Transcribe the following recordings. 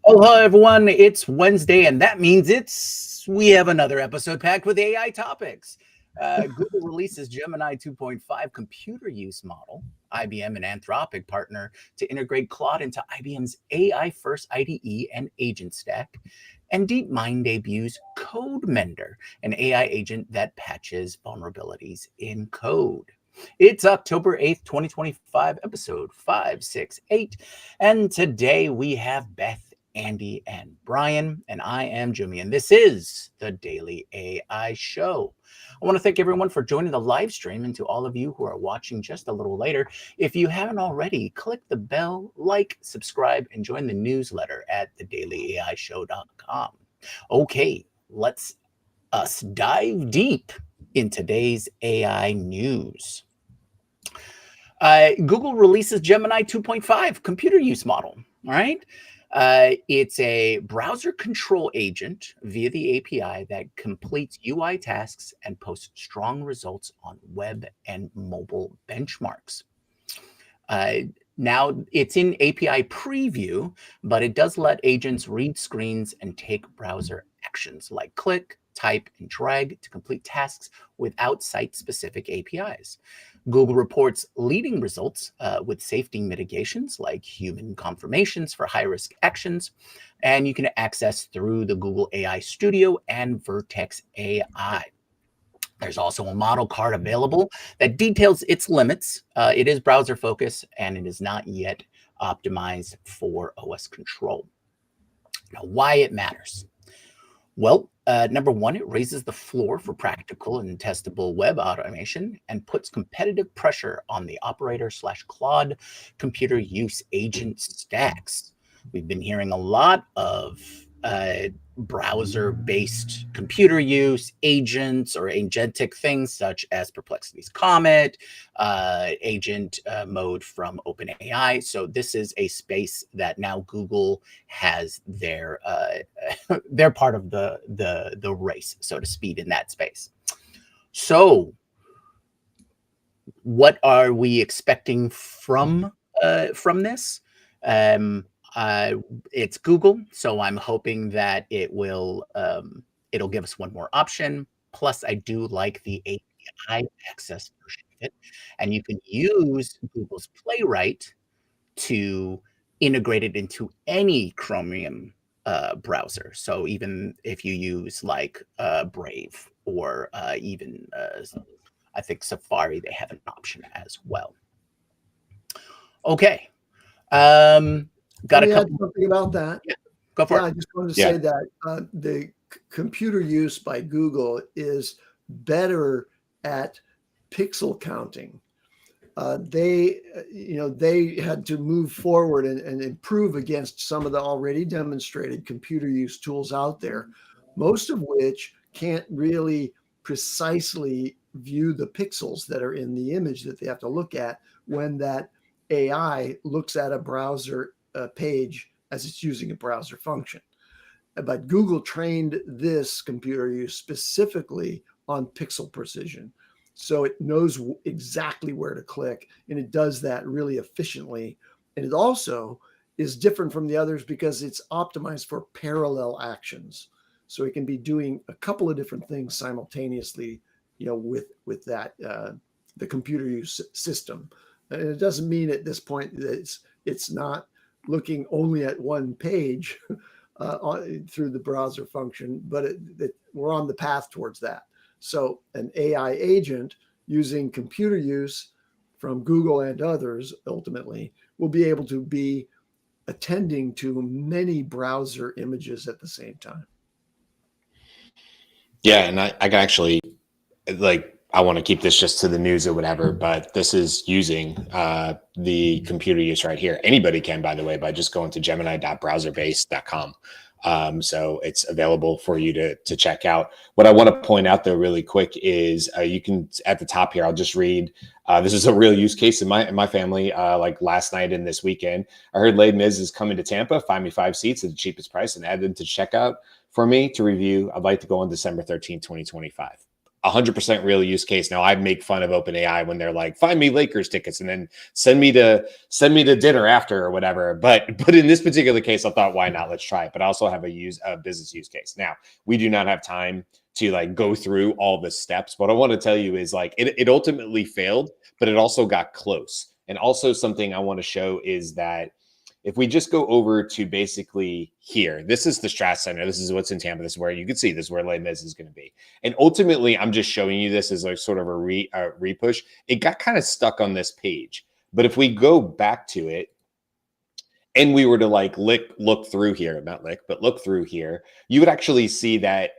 Oh, hello everyone. It's Wednesday, and that means we have another episode packed with AI topics. Google releases Gemini 2.5 computer use model. IBM and Anthropic partner to integrate Claude into IBM's AI first IDE and agent stack. And DeepMind debuts CodeMender, an AI agent that patches vulnerabilities in code. It's October 8th, 2025, episode 568. And today we have Beth, Andy, and Brian, and I am Jyunmi, and this is the Daily AI Show. I want to thank everyone for joining the live stream, and to all of you who are watching just a little later, if you haven't already, click the bell, like, subscribe, and join the newsletter at thedailyAIshow.com. Okay, let's us dive deep in today's AI news. Google releases Gemini 2.5 computer use model. All right. It's a browser control agent via the API that completes UI tasks and posts strong results on web and mobile benchmarks. Now it's in API preview, but it does let agents read screens and take browser actions like click, type, and drag to complete tasks without site-specific APIs. Google reports leading results with safety mitigations like human confirmations for high-risk actions, and you can access through the Google AI Studio and Vertex AI. There's also a model card available that details its limits. It is browser focused, and it is not yet optimized for OS control. Now, why it matters? Well, number one, it raises the floor for practical and testable web automation and puts competitive pressure on the operator/Claude computer use agent stacks. We've been hearing a lot of browser-based computer use agents or agentic things such as Perplexity's Comet, agent mode from OpenAI. So this is a space that now Google has their they're part of the race, so to speak, in that space. So what are we expecting from this? It's Google, so I'm hoping that it'll give us one more option. Plus, I do like the API access version of it, and you can use Google's Playwright to integrate it into any Chromium browser. So even if you use like Brave or even I think Safari, they have an option as well. Okay. Got to add something about that. Yeah, go for it. I just wanted to say that the computer use by Google is better at pixel counting. They had to move forward and improve against some of the already demonstrated computer use tools out there, most of which can't really precisely view the pixels that are in the image that they have to look at when that AI looks at a browser page as it's using a browser function. But Google trained this computer use specifically on pixel precision. So it knows exactly where to click, and it does that really efficiently. And it also is different from the others because it's optimized for parallel actions. So it can be doing a couple of different things simultaneously, with that, the computer use system. And it doesn't mean at this point that it's not looking only at one page through the browser function, but we're on the path towards that. So an AI agent using computer use from Google and others ultimately will be able to be attending to many browser images at the same time. Yeah, and I can actually, I want to keep this just to the news or whatever, but this is using the computer use right here. Anybody can, by the way, by just going to gemini.browserbase.com. So it's available for you to check out. What I want to point out though really quick is you can, at the top here, I'll just read, this is a real use case in my family. Like last night and this weekend, I heard Les Mis is coming to Tampa, find me 5 seats at the cheapest price and add them to checkout for me to review. I'd like to go on December 13th, 2025. 100% real use case. Now I make fun of OpenAI when they're like, find me Lakers tickets and then send me to dinner after or whatever. But in this particular case, I thought, why not? Let's try it. But I also have a business use case. Now we do not have time to like go through all the steps. What I want to tell you is like it ultimately failed, but it also got close. And also something I want to show is that if we just go over to basically here, this is the Strat Center. This is what's in Tampa. This is where you can see this is where Les Mis is going to be. And ultimately, I'm just showing you this as like sort of a repush. It got kind of stuck on this page. But if we go back to it and we were to like look through here, but look through here, you would actually see that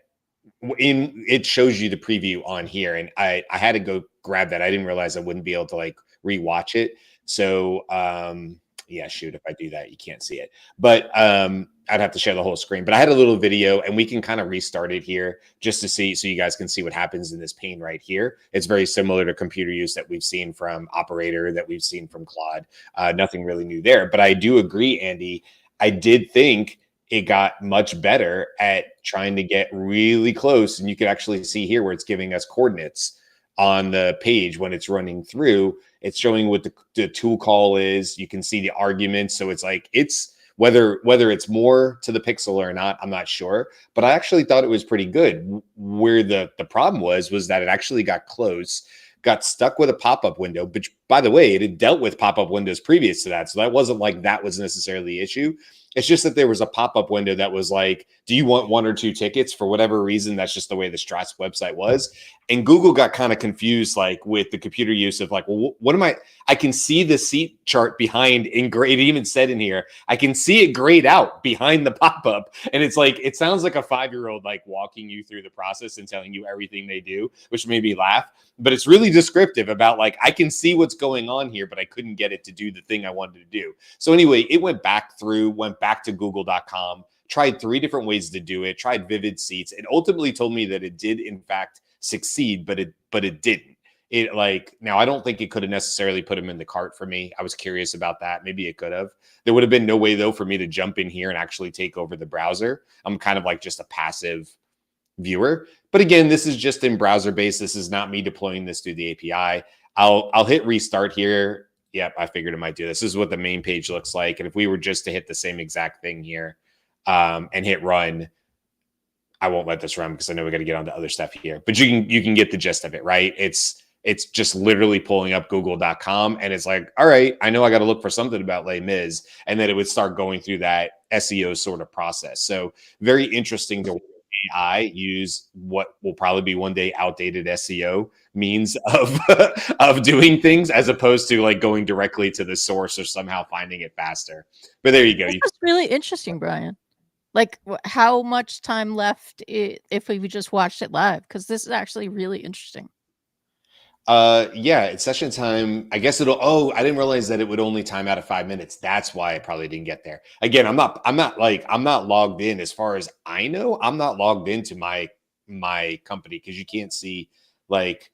it shows you the preview on here. And I had to go grab that. I didn't realize I wouldn't be able to like rewatch it. So, yeah, shoot, if I do that, you can't see it. But I'd have to share the whole screen. But I had a little video, and we can kind of restart it here just to see, so you guys can see what happens in this pane right here. It's very similar to computer use that we've seen from Operator, that we've seen from Claude. Nothing really new there. But I do agree, Andy. I did think it got much better at trying to get really close. And you can actually see here where it's giving us coordinates on the page when it's running through. It's showing what the tool call is. You can see the arguments. So it's like, it's whether it's more to the pixel or not, I'm not sure. But I actually thought it was pretty good. Where the problem was that it actually got close, got stuck with a pop-up window, which, by the way, it had dealt with pop-up windows previous to that. So that wasn't like that was necessarily the issue. It's just that there was a pop-up window that was like, do you want 1 or 2 tickets? For whatever reason, that's just the way the Strats website was. And Google got kind of confused, like with the computer use of like, well, what am I can see the seat chart behind in grade. It even said in here, I can see it grayed out behind the pop-up. And it's like, it sounds like a 5-year-old like walking you through the process and telling you everything they do, which made me laugh. But it's really descriptive about like, I can see what's going on here, but I couldn't get it to do the thing I wanted to do. So anyway, it went back to google.com, tried 3 different ways to do it, tried Vivid Seats. It ultimately told me that it did in fact succeed, but it didn't. It like, now I don't think it could have necessarily put him in the cart for me. I was curious about that. Maybe it could have. There would have been no way though for me to jump in here and actually take over the browser. I'm kind of like just a passive viewer. But again, this is just in browser based. This is not me deploying this through the API. I'll hit restart here. Yep, I figured it might do this. This is what the main page looks like. And if we were just to hit the same exact thing here and hit run, I won't let this run because I know we got to get on to other stuff here. But you can get the gist of it, right? It's just literally pulling up google.com and it's like, all right, I know I got to look for something about Les Mis, and then it would start going through that SEO sort of process. So very interesting to AI use what will probably be one day outdated SEO means of doing things, as opposed to like going directly to the source or somehow finding it faster. But there you go. That's really interesting, Brian. Like, how much time left if we just watched it live? Because this is actually really interesting. Yeah, it's session time. I guess I didn't realize that it would only time out at 5 minutes. That's why I probably didn't get there. Again, I'm not logged in. As far as I know, I'm not logged into my company because you can't see like,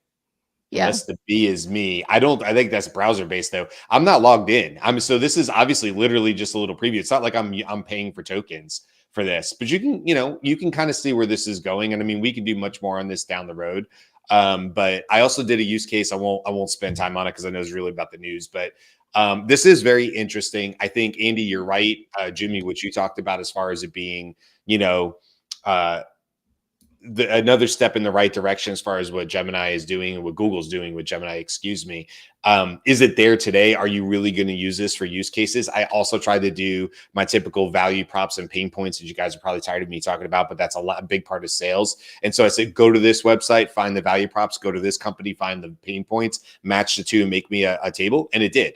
unless the B is me. I think that's browser based though. I'm not logged in. So this is obviously literally just a little preview. It's not like I'm paying for tokens for this, but you can kind of see where this is going. And I mean, we can do much more on this down the road. But I also did a use case. I won't spend time on it because I know it's really about the news, but this is very interesting. I think, Andy, you're right. Jyunmi, what you talked about as far as it being, another step in the right direction as far as what Gemini is doing and what Google's doing with Gemini, excuse me. Is it there today? Are you really going to use this for use cases? I also tried to do my typical value props and pain points that you guys are probably tired of me talking about, but that's a big part of sales. And so I said, go to this website, find the value props, go to this company, find the pain points, match the two and make me a table. And it did.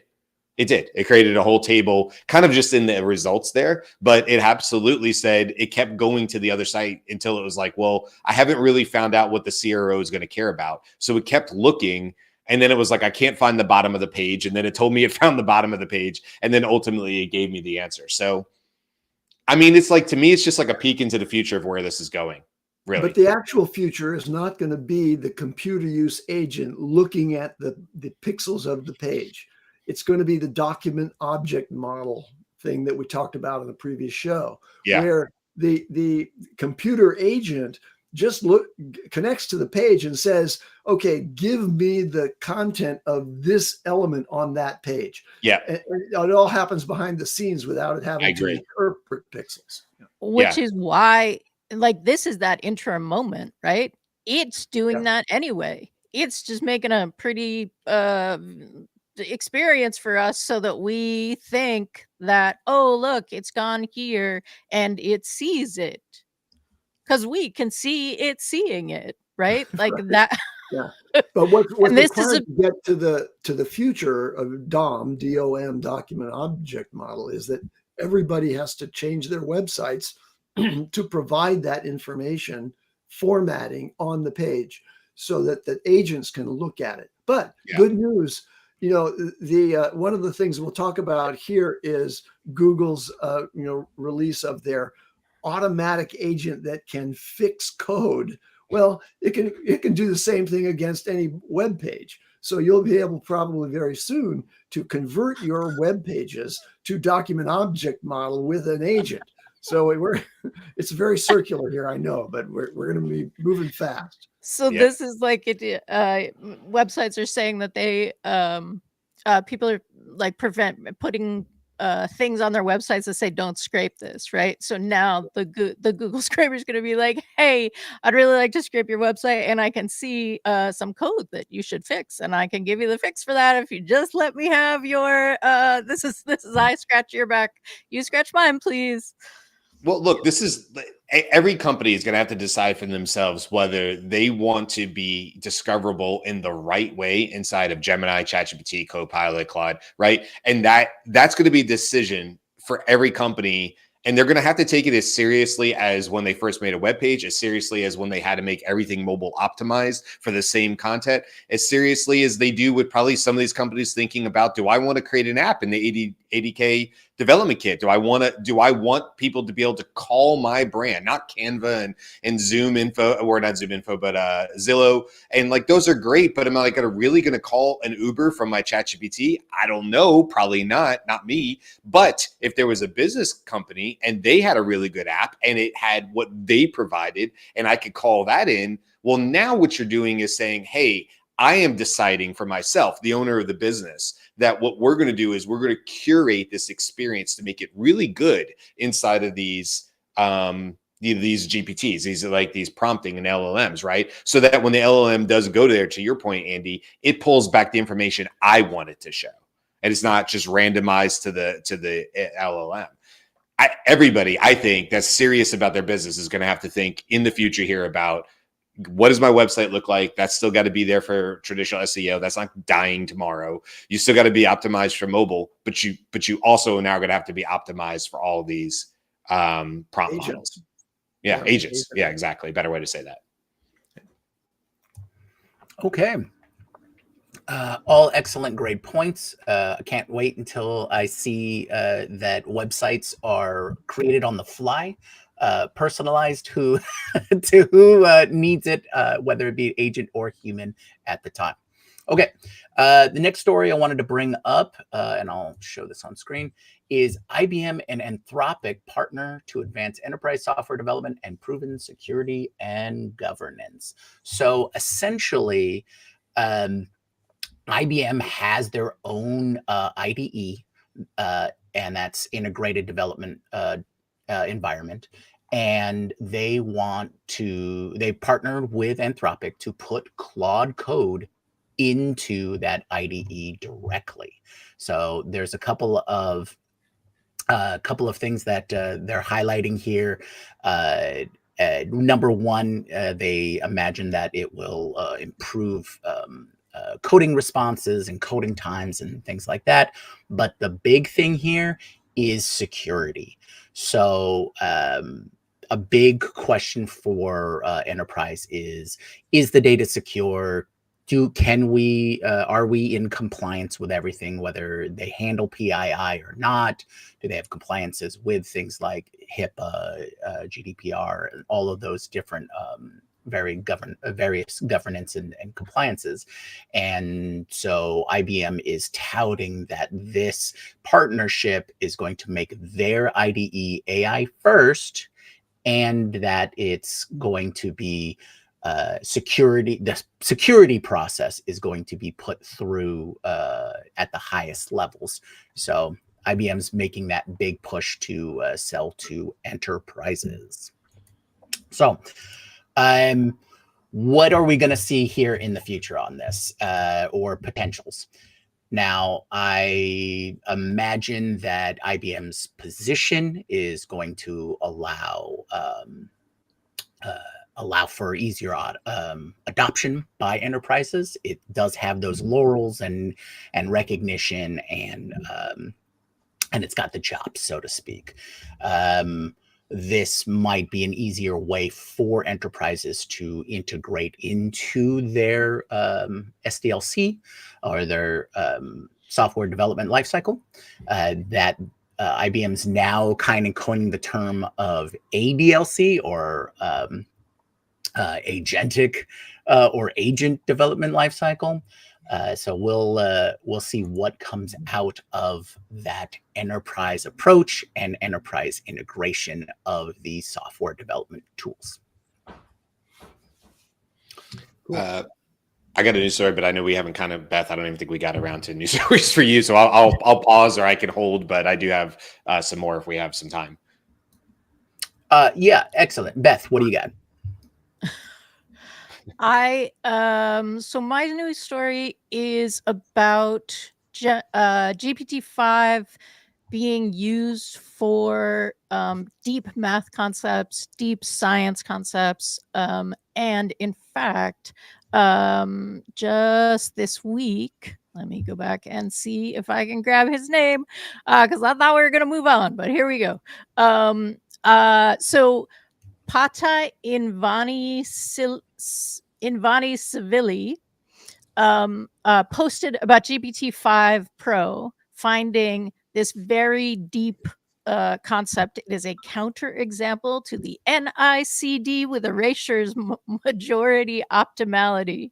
It did. It created a whole table kind of just in the results there, but it absolutely said it kept going to the other site until it was like, well, I haven't really found out what the CRO is going to care about. So it kept looking, and then it was like, I can't find the bottom of the page. And then it told me it found the bottom of the page. And then ultimately it gave me the answer. So, I mean, it's like, to me, it's just like a peek into the future of where this is going. Really. But the actual future is not going to be the computer use agent looking at the pixels of the page. It's going to be the document object model thing that we talked about in the previous show, where the computer agent just connects to the page and says, okay, give me the content of this element on that page. Yeah. And it all happens behind the scenes without it having to interpret pixels. Which is why, like, this is that interim moment, right? It's doing that anyway. It's just making a pretty experience for us so that we think that, oh, look, it's gone here and it sees it. Because we can see it seeing it, right? Like that. Yeah. But what's this required to get to the future of DOM, DOM, document object model, is that everybody has to change their websites to provide that information formatting on the page so that the agents can look at it. But good news, the one of the things we'll talk about here is Google's release of their automatic agent that can fix code. Well, it can do the same thing against any web page. So you'll be able probably very soon to convert your web pages to document object model with an agent. So it's very circular here, I know, but we're going to be moving fast. So this is like websites are saying that they people are like putting things on their websites that say don't scrape this, right? So now the Google scraper is going to be like, hey, I'd really like to scrape your website and I can see some code that you should fix and I can give you the fix for that if you just let me have your this is I scratch your back, you scratch mine, please. Well, look, this is every company is going to have to decide for themselves whether they want to be discoverable in the right way inside of Gemini, ChatGPT, Copilot, Claude, right? And that's going to be a decision for every company. And they're going to have to take it as seriously as when they first made a web page, as seriously as when they had to make everything mobile optimized for the same content, as seriously as they do with probably some of these companies thinking about, do I want to create an app in the 80K development kit? Do I want people to be able to call my brand, not Canva and Zoom info, or not Zoom info, but Zillow. And like, those are great, but am I really going to call an Uber from my ChatGPT? I don't know. Probably not me. But if there was a business company and they had a really good app and it had what they provided and I could call that in, well, now what you're doing is saying, hey, I am deciding for myself, the owner of the business, that what we're going to do is we're going to curate this experience to make it really good inside of these GPTs. These are like these prompting and LLMs, right? So that when the LLM does go there, to your point, Andy, it pulls back the information I want it to show, and it's not just randomized to the LLM. Everybody, I think, that's serious about their business is going to have to think in the future here about, what does my website look like? That's still got to be there for traditional SEO. That's not dying tomorrow. You still got to be optimized for mobile, but you also now going to have to be optimized for all these prompt models. Yeah, agents. Yeah, exactly. Better way to say that. Okay. All excellent, great points. I can't wait until I see that websites are created on the fly, personalized to who needs it, whether it be agent or human at the time. Okay, the next story I wanted to bring up, and I'll show this on screen, is IBM and Anthropic partner to advance enterprise software development and proven security and governance. So essentially, IBM has their own IDE, and that's integrated development environment. And they partnered with Anthropic to put Claude code into that IDE directly. So there's a couple of things that they're highlighting here. Number one, they imagine that it will improve coding responses and coding times and things like that. But the big thing here is security. So a big question for enterprise is the data secure? Are we in compliance with everything, whether they handle PII or not? Do they have compliances with things like HIPAA, GDPR, and all of those different various governance and compliances? And so IBM is touting that this partnership is going to make their IDE AI first and that it's going to be security. The security process is going to be put through at the highest levels. So IBM's making that big push to sell to enterprises. So, what are we going to see here in the future on this, or potentials? Now, I imagine that IBM's position is going to allow for easier adoption by enterprises. It does have those laurels and recognition, and it's got the chops, so to speak. This might be an easier way for enterprises to integrate into their SDLC or their software development lifecycle. That IBM's now kind of coining the term of ADLC, or agentic or agent development lifecycle. So we'll see what comes out of that enterprise approach and enterprise integration of the software development tools. Cool. I got a news story, but I know we haven't Beth, I don't even think we got around to news stories for you. So I'll pause, or I can hold, but I do have some more if we have some time. Yeah, excellent. Beth, what do you got? So my news story is about GPT-5 being used for deep math concepts, deep science concepts, and in fact, just this week, let me go back and see if I can grab his name, because I thought we were going to move on, but here we go. So Pata Invani Civilli posted about GPT-5 Pro, finding this very deep concept. It is a counterexample to the NICD with erasures majority optimality.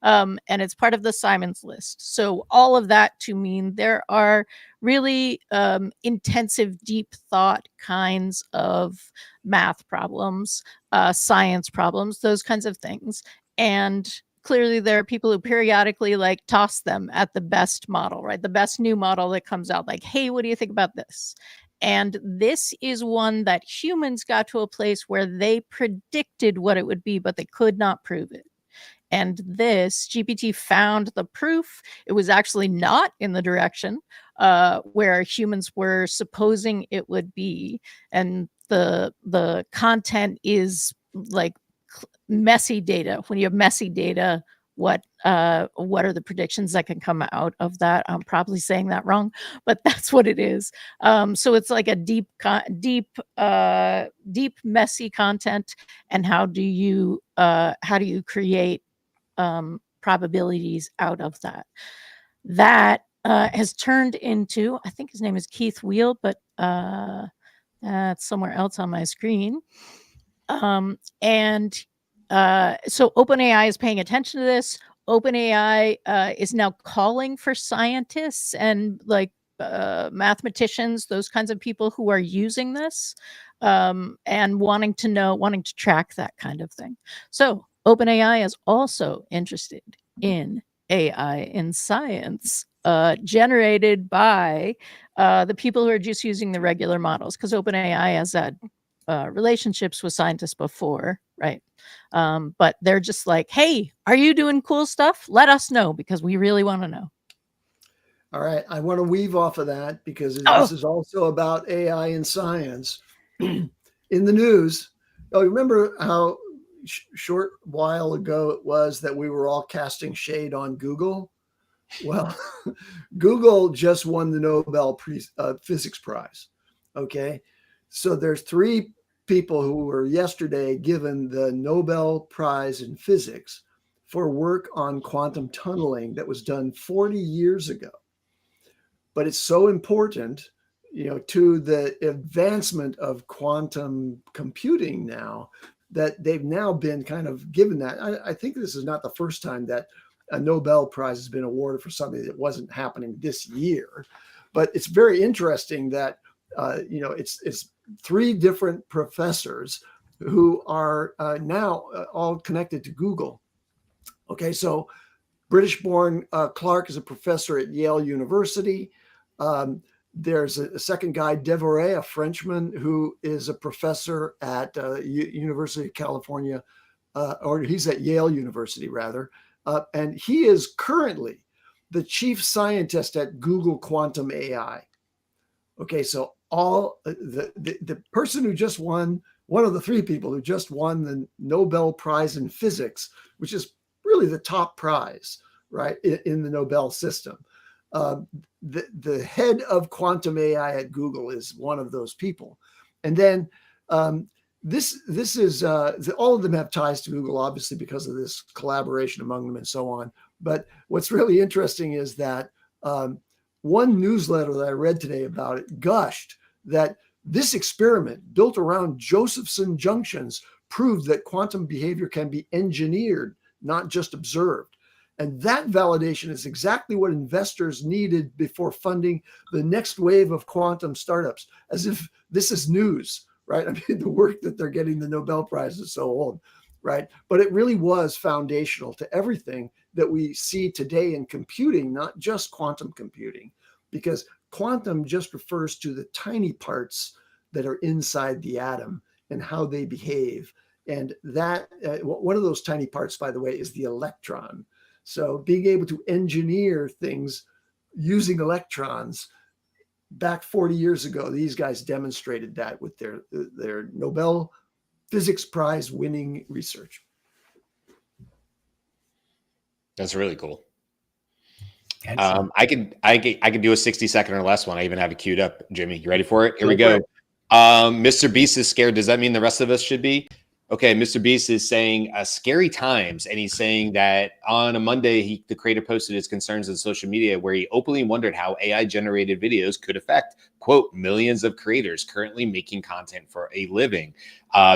And it's part of the Simon's list. So all of that to mean there are really intensive, deep thought kinds of math problems, science problems, those kinds of things. And clearly there are people who periodically toss them at the best model, right? The best new model that comes out, like, hey, what do you think about this? And this is one that humans got to a place where they predicted what it would be, but they could not prove it. And this GPT found the proof. It was actually not in the direction where humans were supposing it would be. And the content is like messy data. When you have messy data, what are the predictions that can come out of that? I'm probably saying that wrong, but that's what it is. So it's like a deep, messy content. And how do you create probabilities out of that? That has turned into, I think his name is Keith Wheel, but that's somewhere else on my screen. So OpenAI is paying attention to this. OpenAI is now calling for scientists and mathematicians, those kinds of people who are using this, and wanting to track that kind of thing. So OpenAI is also interested in AI in science, generated by the people who are just using the regular models, because OpenAI has had relationships with scientists before, right? But they're just like, hey, are you doing cool stuff? Let us know, because we really want to know. All right. I want to weave off of that because this is also about AI and science. In the news, remember how short while ago it was that we were all casting shade on Google? Well, Google just won the Nobel Physics Prize. Okay. So there's 3 people who were yesterday given the Nobel Prize in Physics for work on quantum tunneling that was done 40 years ago. But it's so important, to the advancement of quantum computing now, that they've now been kind of given that. I think this is not the first time that a Nobel Prize has been awarded for something that wasn't happening this year. But it's very interesting that, it's 3 different professors who are now all connected to Google. Okay, so British-born Clark is a professor at Yale University. There's a second guy, Devoret, a Frenchman, who is a professor at University of California, or he's at Yale University, rather. And he is currently the chief scientist at Google Quantum AI. Okay, so all the person who just won, one of the three people who just won the Nobel Prize in Physics, which is really the top prize, right, in the Nobel system. The head of quantum AI at Google is one of those people. And then this is all of them have ties to Google, obviously, because of this collaboration among them and so on. But what's really interesting is that one newsletter that I read today about it gushed that this experiment built around Josephson junctions proved that quantum behavior can be engineered, not just observed. And that validation is exactly what investors needed before funding the next wave of quantum startups, as if this is news, right? I mean, the work that they're getting the Nobel Prize is so old, right? But it really was foundational to everything that we see today in computing, not just quantum computing, because quantum just refers to the tiny parts that are inside the atom and how they behave. And that one of those tiny parts, by the way, is the electron. So being able to engineer things using electrons, back 40 years ago, these guys demonstrated that with their Nobel Physics Prize winning research. That's really cool. I could do a 60-second or less one. I even have it queued up. Jimmy, you ready for it? Here we go. Mr. Beast is scared. Does that mean the rest of us should be? Okay, Mr. Beast is saying scary times, and he's saying that on a Monday, the creator posted his concerns on social media where he openly wondered how AI-generated videos could affect, quote, millions of creators currently making content for a living.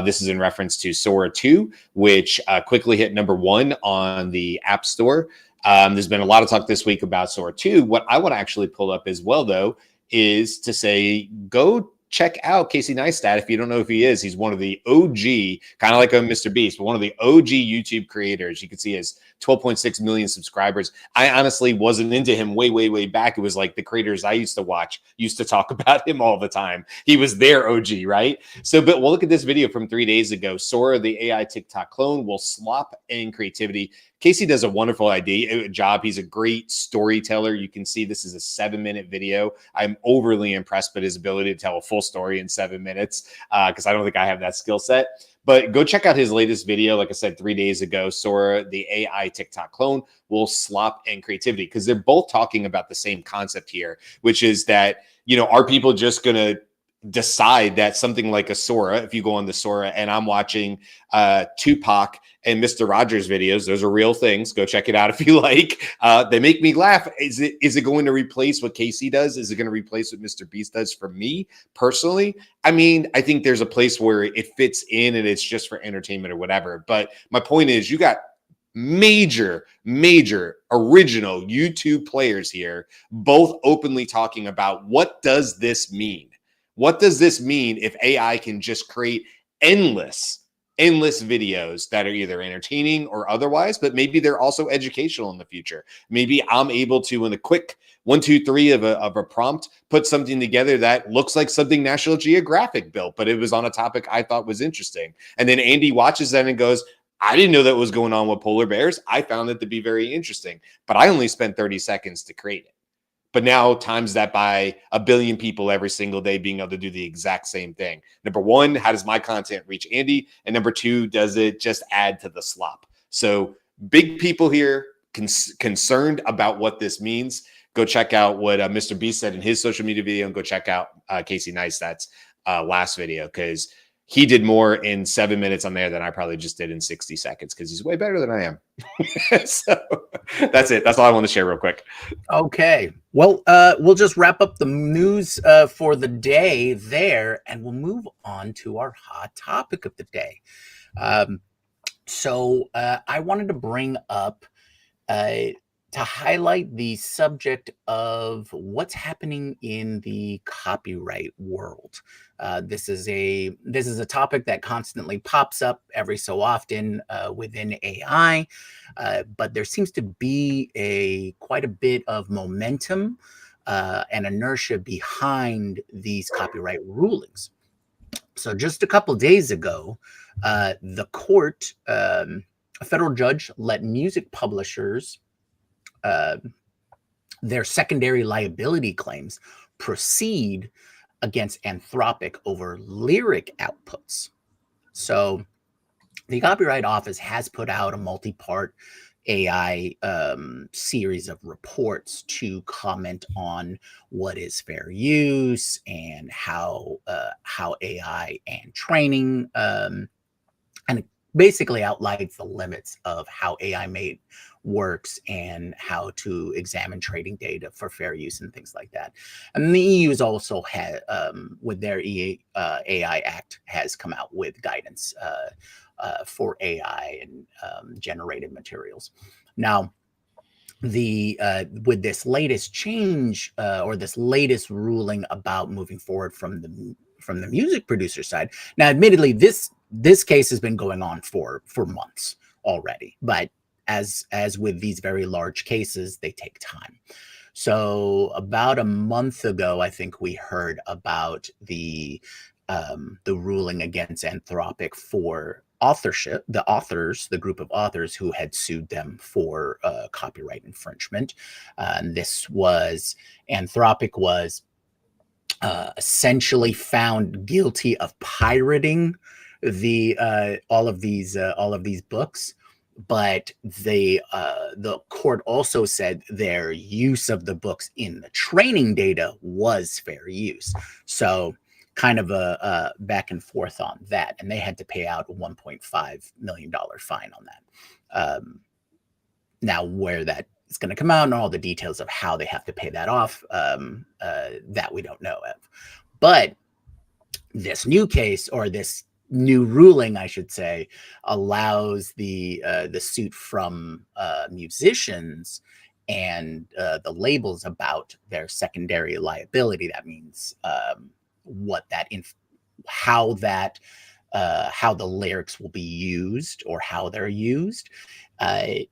This is in reference to Sora 2, which quickly hit #1 on the App Store. There's been a lot of talk this week about Sora 2. What I want to actually pull up as well, though, is to say go check out Casey Neistat. If you don't know who he is, he's one of the OG, kind of like a Mr. Beast, but one of the OG YouTube creators. You can see he has 12.6 million subscribers. I honestly wasn't into him way back. It was like the creators I used to watch used to talk about him all the time. He was their OG, right? So, but we'll look at this video from 3 days ago. Sora, the AI TikTok clone, will slop in creativity. Casey does a wonderful job. He's a great storyteller. You can see this is a 7-minute video. I'm overly impressed by his ability to tell a full story in 7 minutes because I don't think I have that skill set. But go check out his latest video. Like I said, 3 days ago, Sora, the AI TikTok clone, will slop in creativity because they're both talking about the same concept here, which is that, are people just going to decide that something like a Sora, if you go on the Sora and I'm watching Tupac and Mr. Rogers videos, those are real things. Go check it out if you like. They make me laugh. Is it going to replace what Casey does? Is it going to replace what Mr. Beast does? For me personally, I mean, I think there's a place where it fits in and it's just for entertainment or whatever. But my point is, you got major original YouTube players here, both openly talking about what does this mean? What does this mean if AI can just create endless videos that are either entertaining or otherwise, but maybe they're also educational in the future? Maybe I'm able to, in a quick 1, 2, 3 of a prompt, put something together that looks like something National Geographic built, but it was on a topic I thought was interesting. And then Andy watches that and goes, I didn't know that was going on with polar bears. I found it to be very interesting, but I only spent 30 seconds to create it. But now times that by 1 billion people every single day being able to do the exact same thing. Number one, how does my content reach Andy? And number two, does it just add to the slop? So big people here concerned about what this means. Go check out what Mr. Beast said in his social media video, and go check out Casey Neistat's last video, because he did more in 7 minutes on there than I probably just did in 60 seconds because he's way better than I am. So that's it. That's all I want to share real quick. Okay. Well, we'll just wrap up the news for the day there, and we'll move on to our hot topic of the day. So I wanted to bring up to highlight the subject of what's happening in the copyright world. This is a topic that constantly pops up every so often within AI, but there seems to be quite a bit of momentum and inertia behind these copyright rulings. So just a couple days ago, the court, a federal judge, let music publishers uh, their secondary liability claims proceed against Anthropic over lyric outputs. So the Copyright Office has put out a multi-part AI series of reports to comment on what is fair use and how AI and training and it basically outlines the limits of how AI made works and how to examine trading data for fair use and things like that. And the EU has also had, with their AI Act, has come out with guidance for AI and generated materials. Now, with this latest change or this latest ruling about moving forward from the music producer side. Now, admittedly, this case has been going on for months already, but as with these very large cases, they take time. So about a month ago, I think we heard about the ruling against Anthropic for authorship, the group of authors who had sued them for copyright infringement. And this was Anthropic was essentially found guilty of pirating all of these books, but the court also said their use of the books in the training data was fair use. So kind of a back and forth on that, and they had to pay out a $1.5 million fine on that. Now, where that is going to come out and all the details of how they have to pay that off, that we don't know of. But this new case, or this new ruling, I should say, allows the suit from musicians and the labels about their secondary liability. That means how the lyrics will be used or how they're used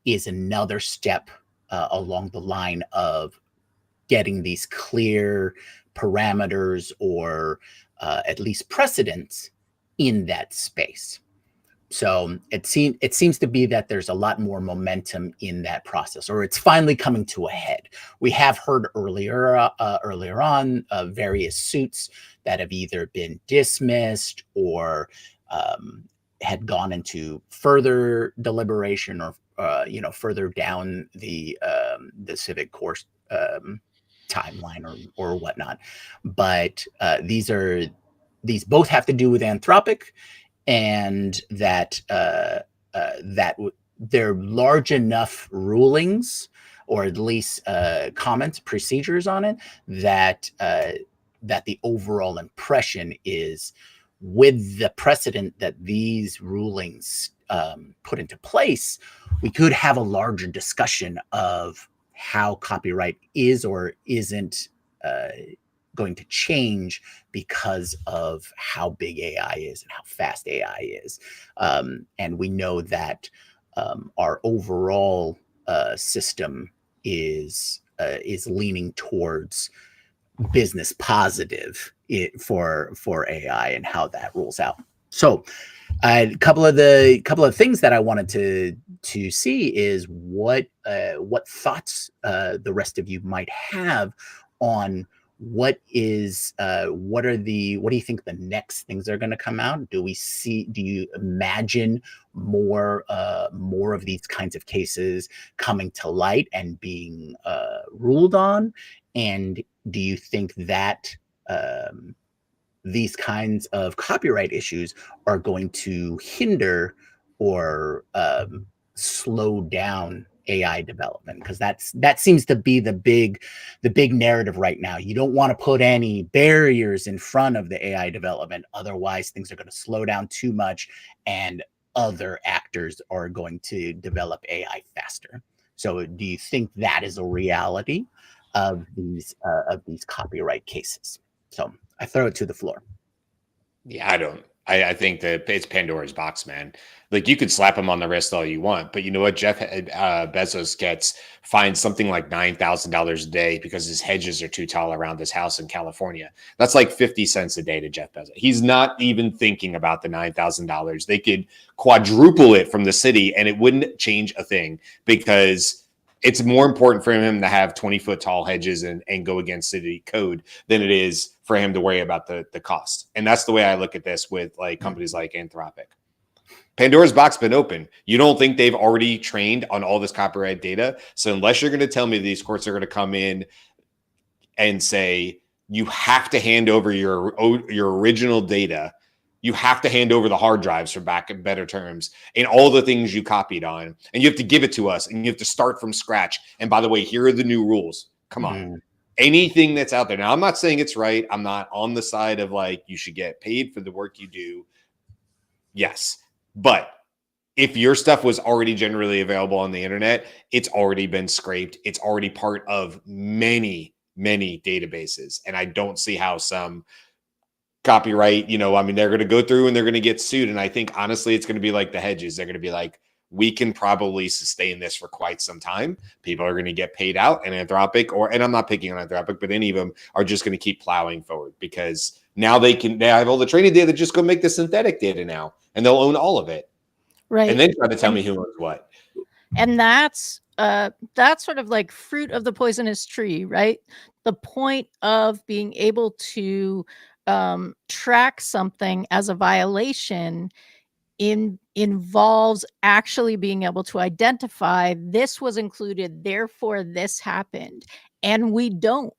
is another step along the line of getting these clear parameters or at least precedents in that space. So it seems to be that there's a lot more momentum in that process, or it's finally coming to a head. We have heard earlier on various suits that have either been dismissed or had gone into further deliberation or further down the civic course timeline or whatnot. But these both have to do with Anthropic, and that they're large enough rulings, or at least comments, procedures on it, that the overall impression is, with the precedent that these rulings put into place, we could have a larger discussion of how copyright is or isn't going to change because of how big AI is and how fast AI is. And we know that our overall system is leaning towards business positive for AI and how that rolls out. So a couple of things that I wanted to see is what thoughts the rest of you might have on what do you think the next things are going to come out? Do you imagine more of these kinds of cases coming to light and being ruled on? And do you think that these kinds of copyright issues are going to hinder or slow down AI development? Because that seems to be the big narrative right now. You don't want to put any barriers in front of the AI development, otherwise things are going to slow down too much, and other actors are going to develop AI faster. So do you think that is a reality of these copyright cases? So I throw it to the floor. Yeah, I don't. I think that it's Pandora's box, man. Like, you could slap him on the wrist all you want, but you know what? Jeff Bezos gets fined something like $9,000 a day because his hedges are too tall around his house in California. That's like 50 cents a day to Jeff Bezos. He's not even thinking about the $9,000. They could quadruple it from the city and it wouldn't change a thing, because it's more important for him to have 20-foot tall hedges and go against city code than it is for him to worry about the cost. And that's the way I look at this with like companies like Anthropic. Pandora's box been open. You don't think they've already trained on all this copyright data? So unless you're going to tell me these courts are going to come in and say you have to hand over your original data, you have to hand over the hard drives, for back in better terms, and all the things you copied on, and you have to give it to us, and you have to start from scratch. And by the way, here are the new rules. Come on. Anything that's out there. Now, I'm not saying it's right. I'm not on the side of like you should get paid for the work you do. Yes. But if your stuff was already generally available on the internet, it's already been scraped. It's already part of many, many databases. And I don't see how some copyright, they're going to go through and they're going to get sued. And I think honestly, it's going to be like the hedges. They're going to be like, we can probably sustain this for quite some time. People are going to get paid out, and Anthropic, and I'm not picking on Anthropic, but any of them are just going to keep plowing forward, because now they have all the training data. Just go make the synthetic data now, and they'll own all of it. Right. And then try to tell me who owns what. And that's sort of like fruit of the poisonous tree, right? The point of being able to track something as a violation involves actually being able to identify this was included, therefore this happened. And we don't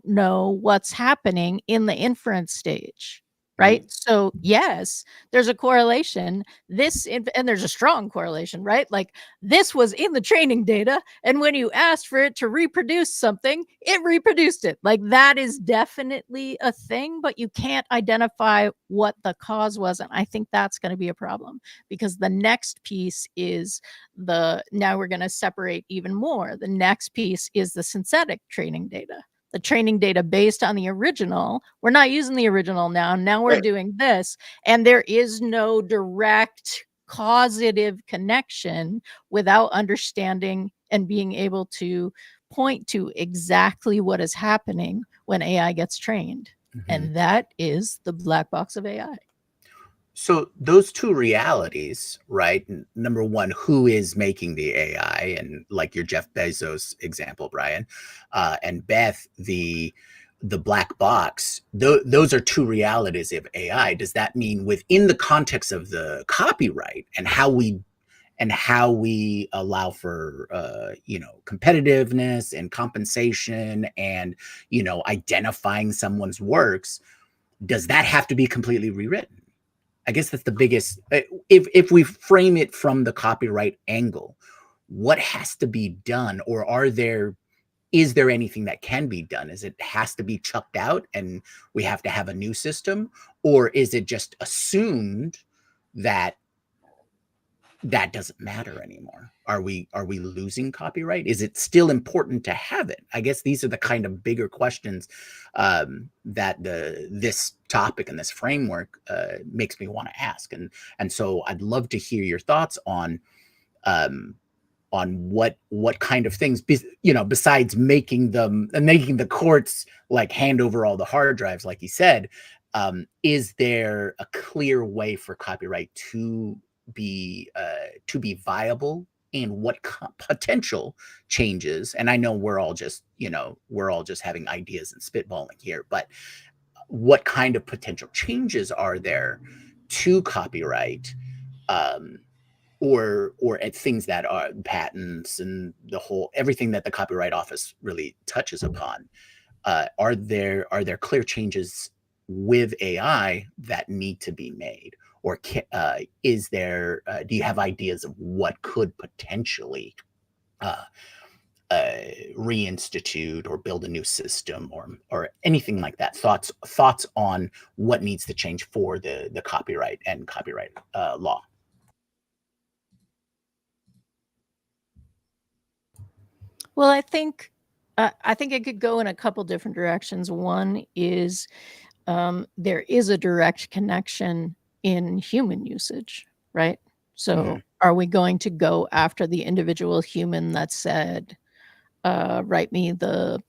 know what's happening in the inference stage. Right. So yes, there's a correlation. And there's a strong correlation, right? Like, this was in the training data, and when you asked for it to reproduce something, it reproduced it. Like, that is definitely a thing, but you can't identify what the cause was. And I think that's going to be a problem, because the next piece is now we're going to separate even more. The next piece is the synthetic training data. The training data based on the original. We're not using the original now. Now we're doing this. And there is no direct causative connection without understanding and being able to point to exactly what is happening when AI gets trained. And that is the black box of AI. So those two realities, right? Number one, who is making the AI? And like your Jeff Bezos example, Brian, and Beth, the black box, those are two realities of AI. Does that mean within the context of the copyright and how we allow for competitiveness and compensation and identifying someone's works, does that have to be completely rewritten? I guess that's the biggest, if we frame it from the copyright angle, what has to be done? Or is there anything that can be done? Is it has to be chucked out and we have to have a new system? Or is it just assumed that that doesn't matter anymore? Are we losing copyright? Is it still important to have it? I guess these are the kind of bigger questions that this topic and this framework makes me want to ask. And so I'd love to hear your thoughts on what kind of things, besides making the courts like hand over all the hard drives, like you said, is there a clear way for copyright to be viable, and what potential changes? And I know we're all just having ideas and spitballing here, but what kind of potential changes are there to copyright, or things that are patents and everything that the Copyright Office really touches upon? Are there clear changes with AI that need to be made? Or is there? Do you have ideas of what could potentially reinstitute or build a new system, or anything like that? Thoughts on what needs to change for the copyright and copyright law? Well, I think it could go in a couple different directions. One is there is a direct connection in human usage, right? So, are we going to go after the individual human that said, "Write me the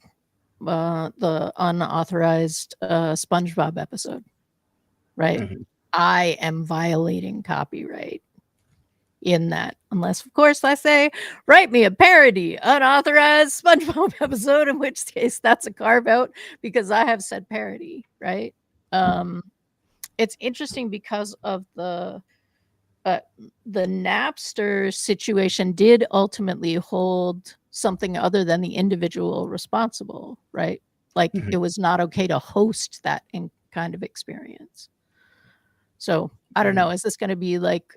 unauthorized SpongeBob episode," right? I am violating copyright in that, unless of course I say, write me a parody unauthorized SpongeBob episode, in which case that's a carve out because I have said parody, right? It's interesting because of the Napster situation did ultimately hold something other than the individual responsible, right? Like it was not okay to host that kind of experience. So I don't know. Is this going to be like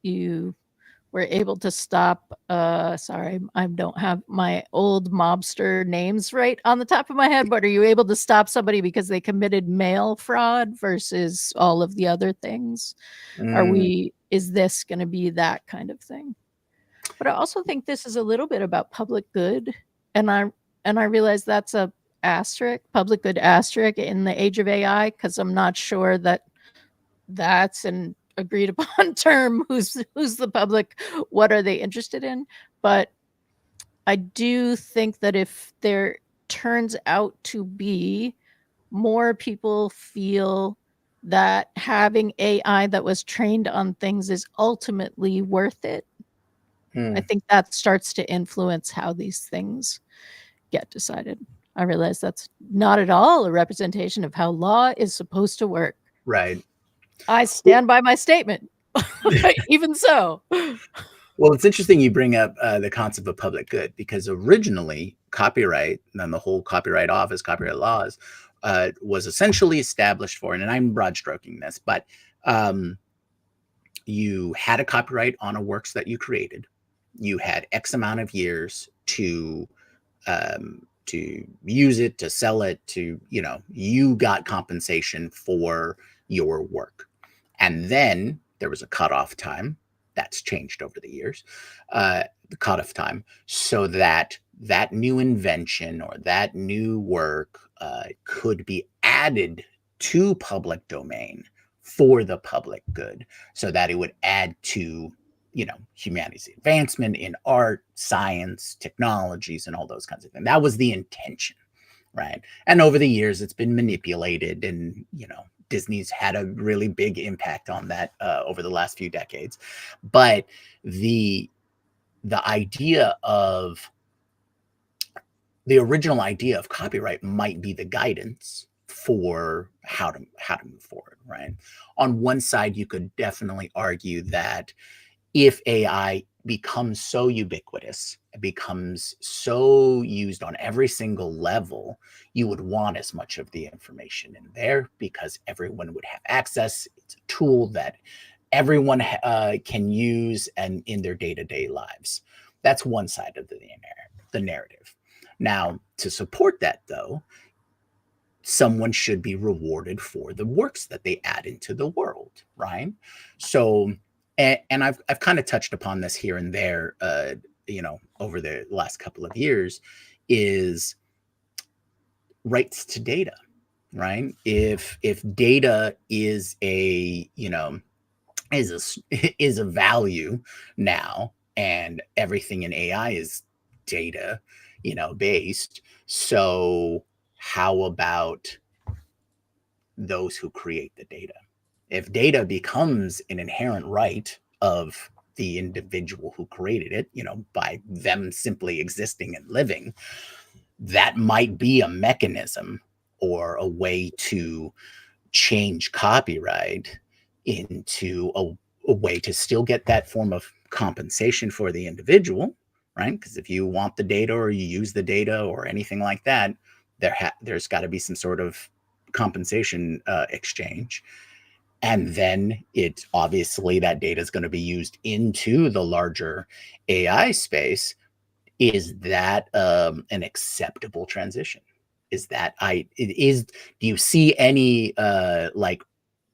you were able to stop? Sorry, I don't have my old mobster names right on the top of my head. But are you able to stop somebody because they committed mail fraud versus all of the other things? Is this going to be that kind of thing? But I also think this is a little bit about public good, and I realize that's a asterisk, public good asterisk in the age of AI, because I'm not sure that that's an agreed upon term. Who's the public? What are they interested in? But I do think that if there turns out to be more people feel that having AI that was trained on things is ultimately worth it, I think that starts to influence how these things get decided. I realize that's not at all a representation of how law is supposed to work. Right. I stand by my statement. Even so. Well, it's interesting you bring up the concept of public good, because originally copyright and the whole copyright office, copyright laws, was essentially established for, and I'm broad stroking this, but you had a copyright on a works that you created. You had X amount of years to use it, to sell it, to, you got compensation for your work. And then there was a cutoff time that's changed over the years, the cutoff time, so that that new invention or that new work could be added to public domain for the public good, so that it would add to humanity's advancement in art, science, technologies, and all those kinds of things. That was the intention, right? And over the years, it's been manipulated, and Disney's had a really big impact on that over the last few decades. But the original idea of copyright might be the guidance for how to move forward, right? On one side, you could definitely argue that if AI becomes so ubiquitous, it becomes so used on every single level, you would want as much of the information in there because everyone would have access. It's a tool that everyone can use and in their day-to-day lives. That's one side of the narrative. Now, to support that, though, someone should be rewarded for the works that they add into the world, right? So, and I've kind of touched upon this here and there, over the last couple of years, is rights to data, right? If data is a is a value now, and everything in AI is data, based. So how about those who create the data? If data becomes an inherent right of the individual who created it, by them simply existing and living, that might be a mechanism or a way to change copyright into a way to still get that form of compensation for the individual, right? Because if you want the data or you use the data or anything like that, there's got to be some sort of compensation exchange. And then it obviously that data is going to be used into the larger AI space. Is that an acceptable transition? Do you see any like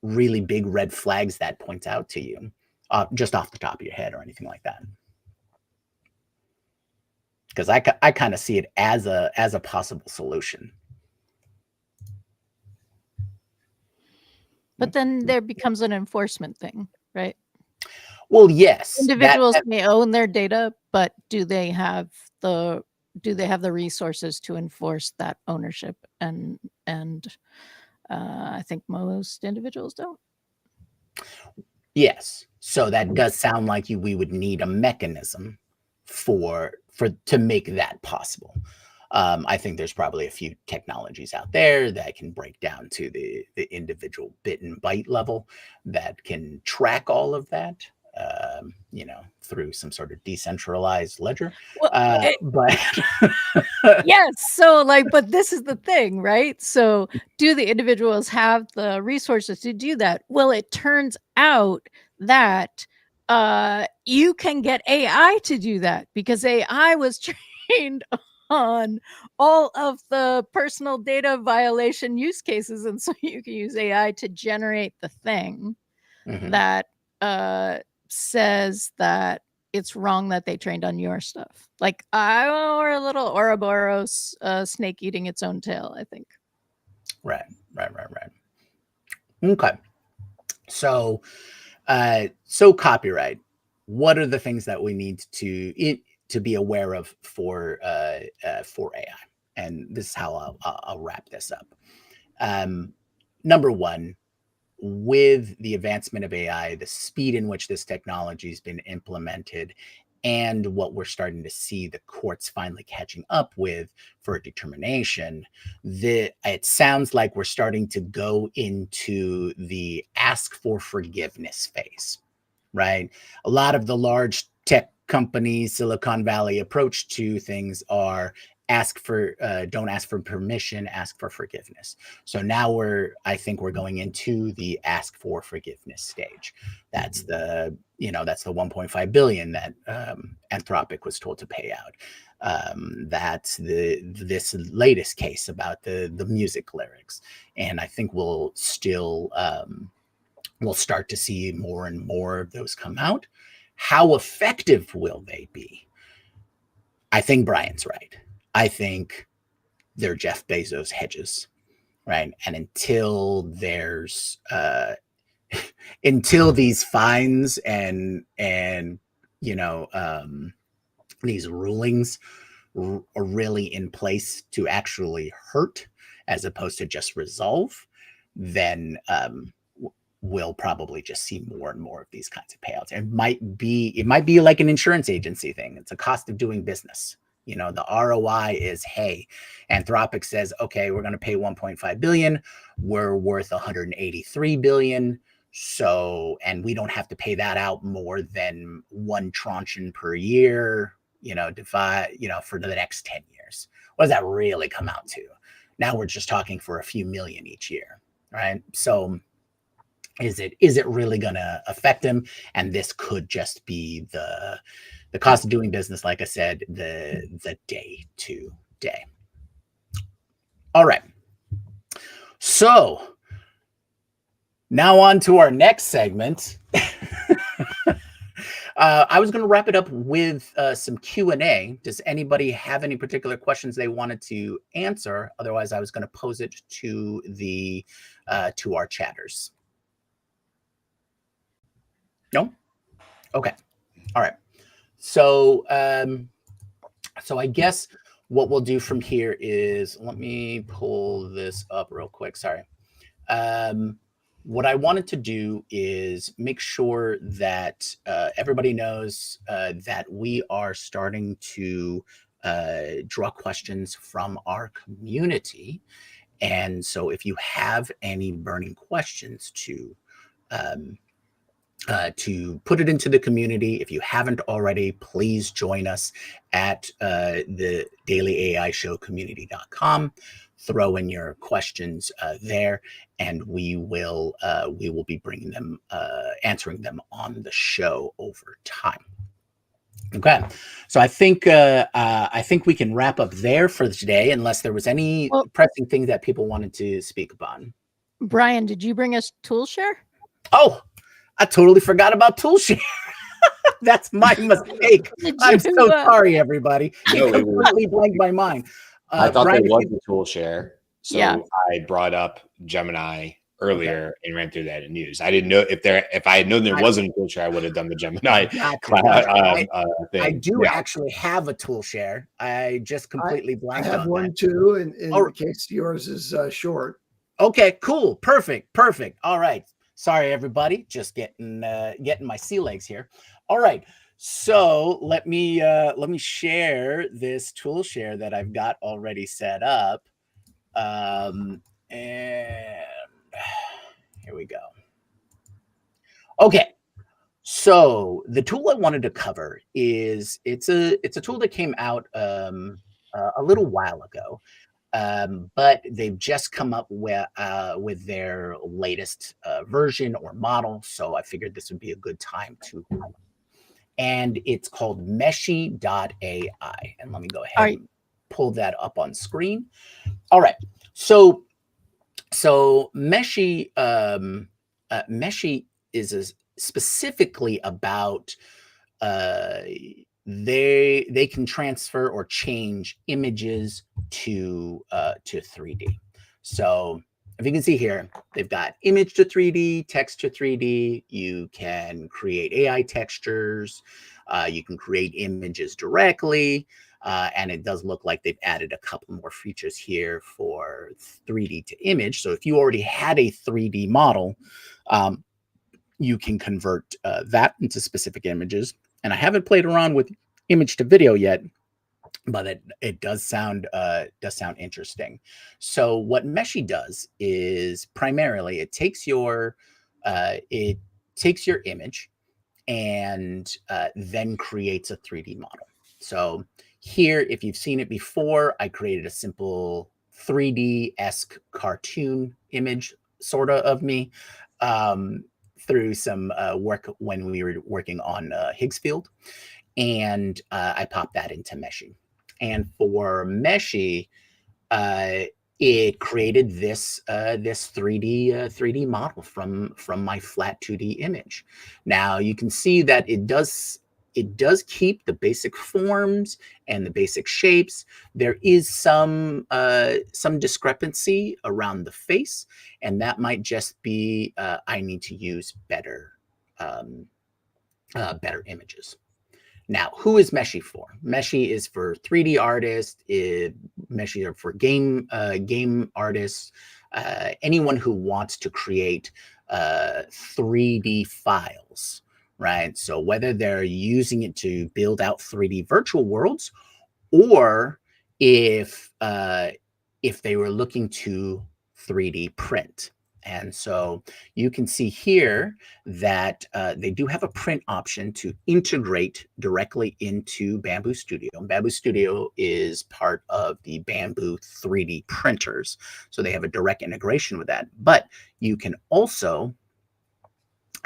really big red flags that points out to you just off the top of your head or anything like that? because I kind of see it as a possible solution. But then there becomes an enforcement thing, right? Well, yes, Individuals may own their data, but do they have the resources to enforce that ownership? And I think most individuals don't. Yes. So that does sound like we would need a mechanism to make that possible. I think there's probably a few technologies out there that can break down to the individual bit and byte level that can track all of that, through some sort of decentralized ledger. Well, but yes. So but this is the thing, right? So do the individuals have the resources to do that? Well, it turns out that you can get AI to do that because AI was trained on all of the personal data violation use cases. And so you can use AI to generate the thing that says that it's wrong that they trained on your stuff. Like or a little Ouroboros snake eating its own tail, I think. Right. Okay. So copyright. What are the things that we need to be aware of for AI? And this is how I'll wrap this up. Number one, with the advancement of AI, the speed in which this technology has been implemented, and what we're starting to see the courts finally catching up with for a determination, it sounds like we're starting to go into the ask for forgiveness phase, right? A lot of the large tech companies, Silicon Valley approach to things are don't ask for permission, ask for forgiveness. So now I think we're going into the ask for forgiveness stage. That's the 1.5 billion that Anthropic was told to pay out. That's this latest case about the music lyrics. And I think we'll start to see more and more of those come out. How effective will they be? I think Brian's right. I think they're Jeff Bezos hedges, right? And until there's until these fines and these rulings are really in place to actually hurt as opposed to just resolve, then we'll probably just see more and more of these kinds of payouts. It might be like an insurance agency thing. It's a cost of doing business. The ROI is, hey, Anthropic says, okay, we're going to pay 1.5 billion. We're worth 183 billion. So, and we don't have to pay that out more than one tranche per year, divide, for the next 10 years. What does that really come out to? Now we're just talking for a few million each year, right? So is it really going to affect him? And this could just be the cost of doing business, like I said, the day to day. All right. So now on to our next segment. I was going to wrap it up with some Q&A. Does anybody have any particular questions they wanted to answer? Otherwise, I was going to pose it to to our chatters. No? Okay. All right. So I guess what we'll do from here is, let me pull this up real quick. Sorry. What I wanted to do is make sure that everybody knows that we are starting to draw questions from our community. And so if you have any burning questions to put it into the community. If you haven't already, please join us at the Daily AI Show community.com. Throw in your questions there, and we will be bringing them, answering them on the show over time. Okay, so I think we can wrap up there for today, unless there was any pressing things that people wanted to speak upon. Brian, did you bring us Toolshare? Oh, I totally forgot about Toolshare. That's my mistake. Did I'm you, so sorry, everybody. No, It it was- completely blanked my mind. I thought Brian, there if was you- a tool share. So Yeah. I brought up Gemini earlier and ran through that in news. I didn't know if I had known there wasn't a tool share, I would have done the Gemini Gotcha. thing. I do Yeah. actually have a tool share. I just completely I blanked have on one that. too, in Oh. case yours is short. Okay, cool. Perfect. All right. Sorry, everybody. Just getting my sea legs here. All right. So let me share this tool share that I've got already set up. And here we go. Okay. So the tool I wanted to cover is it's a tool that came out a little while ago. But they've just come up with their latest version or model. So I figured this would be a good time to. And it's called Meshy.ai. And let me go ahead and pull that up on screen. All right. So Meshy Meshy is specifically about they can transfer or change images to 3D. So if you can see here, they've got image to 3D, text to 3D. You can create AI textures. You can create images directly. And it does look like they've added a couple more features here for 3D to image. So if you already had a 3D model, you can convert that into specific images. And I haven't played around with image to video yet, but it does sound interesting. So what Meshy does is primarily it takes your image and then creates a 3D model. So here, if you've seen it before, I created a simple 3D-esque cartoon image, sort of me, through some work when we were working on Higgs field. And I popped that into Meshy. And for Meshy, it created this 3D model from my flat 2D image. Now you can see that it does keep the basic forms and the basic shapes. There is some discrepancy around the face, and that might just be I need to use better images. Now, who is Meshy for? Meshy is for 3D artists. Meshy are for game artists. Anyone who wants to create 3D files, right? So whether they're using it to build out 3D virtual worlds, or if they were looking to 3D print. And so you can see here that they do have a print option to integrate directly into Bamboo Studio. And Bamboo Studio is part of the Bamboo 3D printers. So they have a direct integration with that. But you can also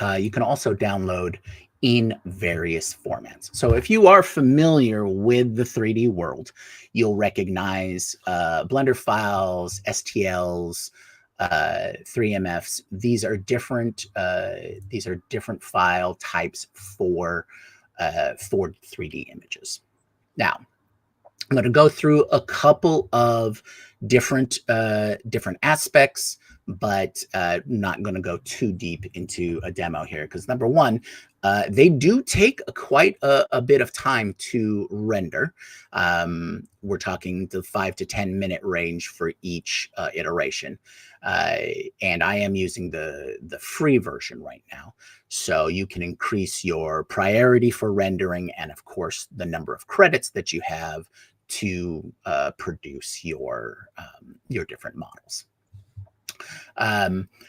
download in various formats. So if you are familiar with the 3D world, you'll recognize Blender files, STLs, 3MFs. These are different file types for 3D images. Now, I'm going to go through a couple of different aspects, but not going to go too deep into a demo here because number one, they do take quite a bit of time to render. We're talking the 5 to 10 minute range for each iteration. And I am using the free version right now. So you can increase your priority for rendering and, of course, the number of credits that you have to produce your different models.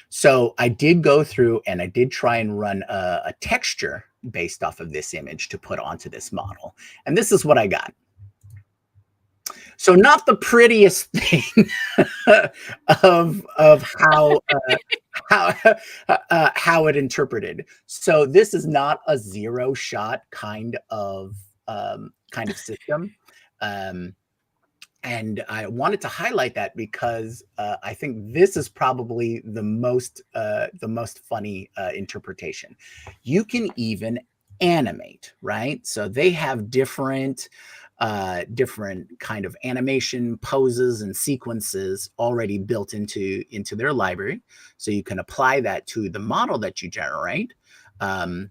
So I did go through and I did try and run a texture based off of this image to put onto this model. And this is what I got. So not the prettiest thing of how it interpreted. So this is not a zero shot kind of system. And I wanted to highlight that because I think this is probably the most funny interpretation. You can even animate, right? So they have different kind of animation poses and sequences already built into their library. So you can apply that to the model that you generate, but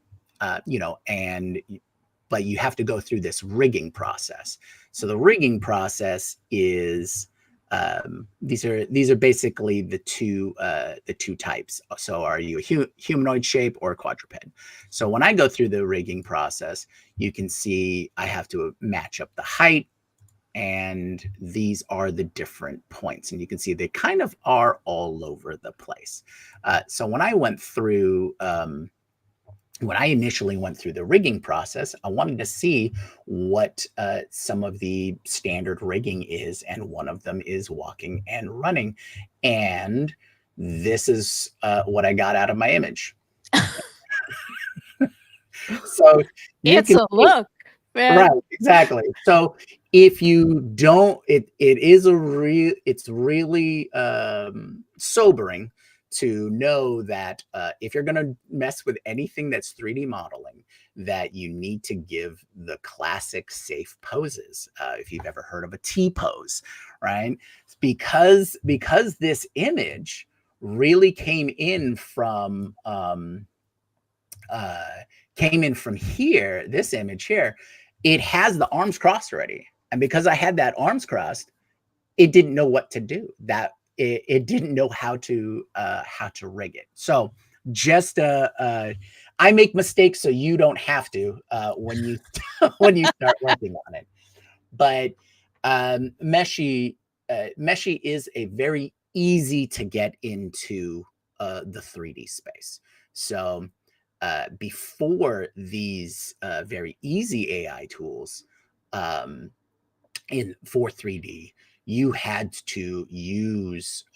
you have to go through this rigging process. So the rigging process is these are basically the two types. So are you a humanoid shape or a quadruped? So when I go through the rigging process, you can see I have to match up the height, and these are the different points, and you can see they kind of are all over the place. So when I went through when I initially went through the rigging process, I wanted to see what some of the standard rigging is, and one of them is walking and running. And this is what I got out of my image. So you It's can a look, man. right, exactly. So if you don't, it's really sobering to know that if you're going to mess with anything that's 3D modeling, that you need to give the classic safe poses. If you've ever heard of a T pose, right? Because this image really came in from here, this image here, it has the arms crossed already. And because I had that arms crossed, it didn't know what to do. That it didn't know how to rig it. So just I make mistakes so you don't have to when you when you start working on it. But Meshi is a very easy to get into the 3D space. So before these very easy AI tools for 3D, you had to use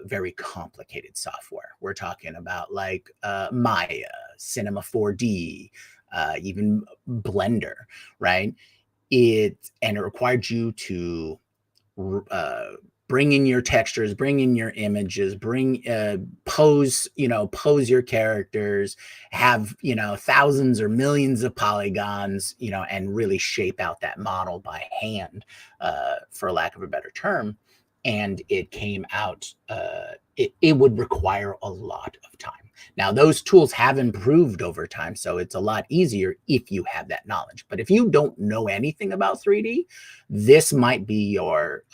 very complicated software. We're talking about like Maya, Cinema 4D, even Blender, right? It required you to bring in your textures, bring in your images, pose your characters, have, thousands or millions of polygons, and really shape out that model by hand, for lack of a better term. And it came out, it would require a lot of time. Now, those tools have improved over time, so it's a lot easier if you have that knowledge. But if you don't know anything about 3D, this might be your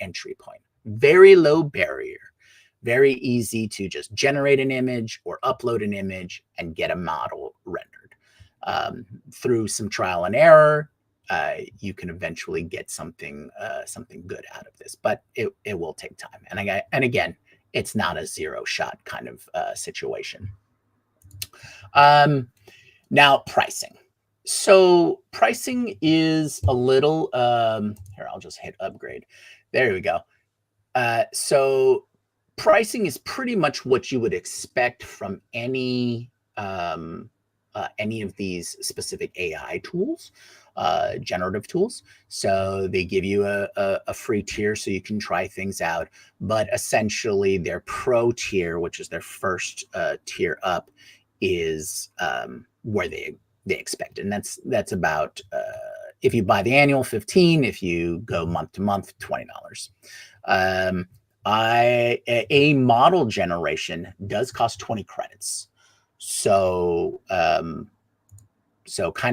entry point. Very low barrier, very easy to just generate an image or upload an image and get a model rendered. Through some trial and error, you can eventually get something good out of this, but it will take time. And again, it's not a zero shot kind of situation. Now, pricing. So pricing is a little, here, I'll just hit upgrade. There we go. So pricing is pretty much what you would expect from any of these specific AI tools, generative tools. So they give you a free tier so you can try things out, but essentially their pro tier, which is their first tier up, is where they expect it. And that's about, if you buy the annual, $15, if you go month to month, $20. A model generation does cost 20 credits. So kind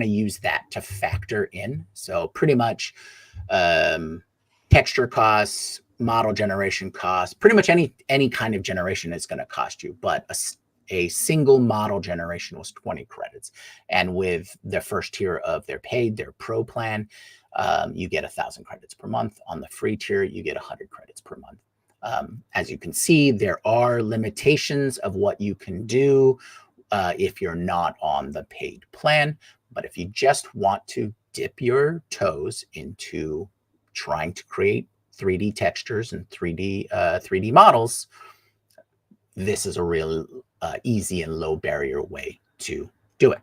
of use that to factor in. So pretty much texture costs, model generation costs, pretty much any kind of generation is going to cost you, but a single model generation was 20 credits. And with the first tier of their pro plan, you get 1,000 credits per month. On the free tier, you get 100 credits per month. As you can see, there are limitations of what you can do if you're not on the paid plan. But if you just want to dip your toes into trying to create 3D textures and 3D models, this is a real easy and low barrier way to do it.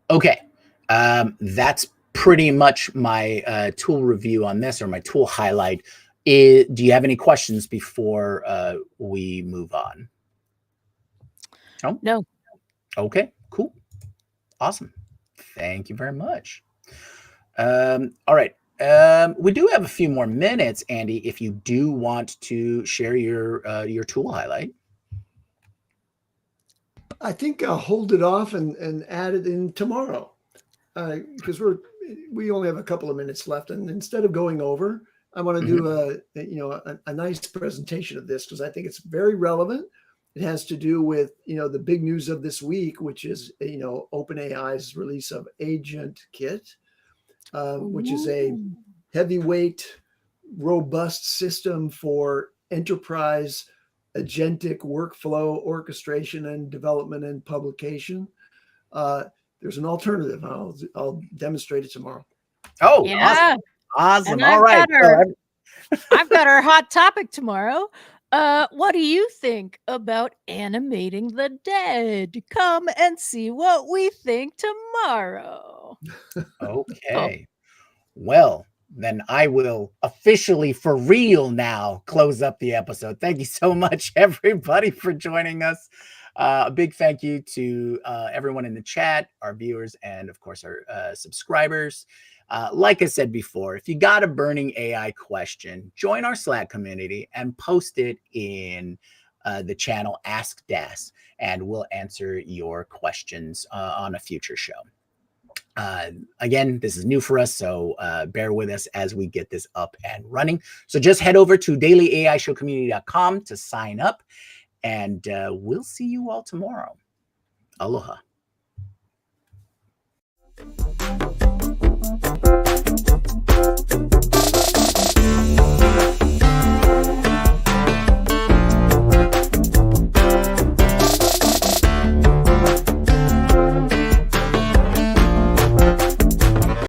Okay, that's pretty much my tool review on this, or my tool highlight. Do you have any questions before we move on? No. Okay, cool. Awesome. Thank you very much. All right. We do have a few more minutes, Andy, if you do want to share your tool highlight. I think I'll hold it off and add it in tomorrow, because we only have a couple of minutes left, and instead of going over, I want to do a nice presentation of this, because I think it's very relevant. It has to do with the big news of this week, which is OpenAI's release of Agent Kit, which is a heavyweight, robust system for enterprise agentic workflow orchestration and development and publication. There's an alternative. I'll demonstrate it tomorrow. Oh, Yeah. awesome. And All right. I've got our hot topic tomorrow. What do you think about animating the dead? Come and see what we think tomorrow. Okay. Well, then I will officially, for real now, close up the episode. Thank you so much, everybody, for joining us. A big thank you to everyone in the chat, our viewers, and of course, our subscribers. Like I said before, if you got a burning AI question, join our Slack community and post it in the channel Ask Das, and we'll answer your questions on a future show. Again, this is new for us, so bear with us as we get this up and running. So just head over to dailyaishowcommunity.com to sign up, and we'll see you all tomorrow. Aloha.